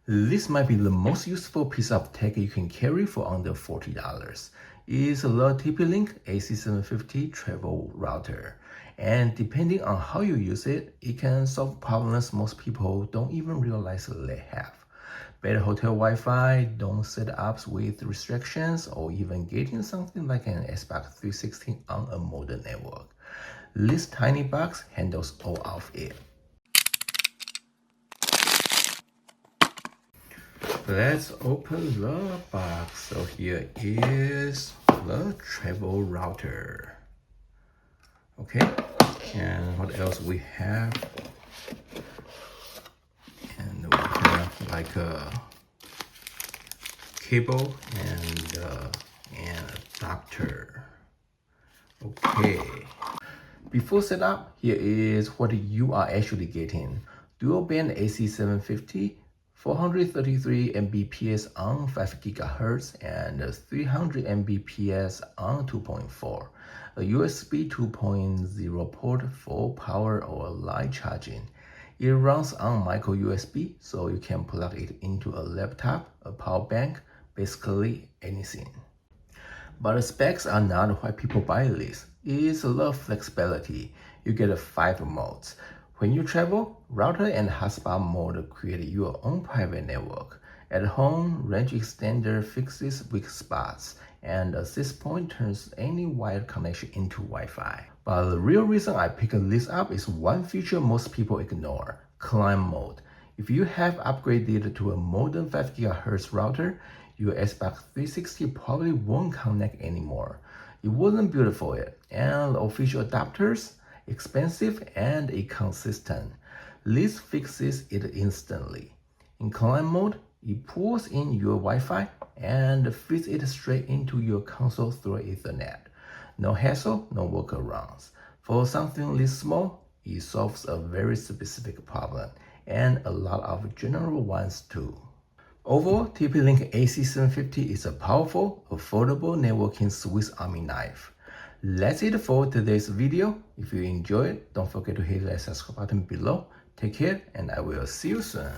This might be the most useful piece of tech you can carry for under $40. It's the TP-Link AC750 Travel Router. And depending on how you use it, it can solve problems most people don't even realize they have. Better hotel Wi-Fi, don't set apps with restrictions, or even getting something like an hotspot 360 on a modern network. This tiny box handles all of it. Let's open the box. So here is the travel router. Okay, and what else we have? And we have like a cable and adapter. Okay. Before setup, here is what you are actually getting. Dual band AC750, 433 Mbps on 5 GHz and 300 Mbps on 2.4. A USB 2.0 port for power or light charging. It runs on micro USB, so you can plug it into a laptop, a power bank, basically anything. But the specs are not why people buy this. It's a lot of flexibility. You get 5 modes. When you travel, router and hotspot mode create your own private network. At home, range extender fixes weak spots, and assist point turns any wired connection into Wi-Fi. But the real reason I picked this up is one feature most people ignore: climb mode. If you have upgraded to a modern 5 GHz router, your hotspot 360 probably won't connect anymore. It wasn't built for it, and the official adapters, expensive and inconsistent. This fixes it instantly. In climb mode, it pulls in your Wi-Fi and feeds it straight into your console through Ethernet. No hassle, no workarounds. For something this small, it solves a very specific problem, and a lot of general ones too. Overall, TP-Link AC750 is a powerful, affordable networking Swiss Army knife. That's it for today's video. If you enjoyed it, don't forget to hit that subscribe button below. Take care, and I will see you soon.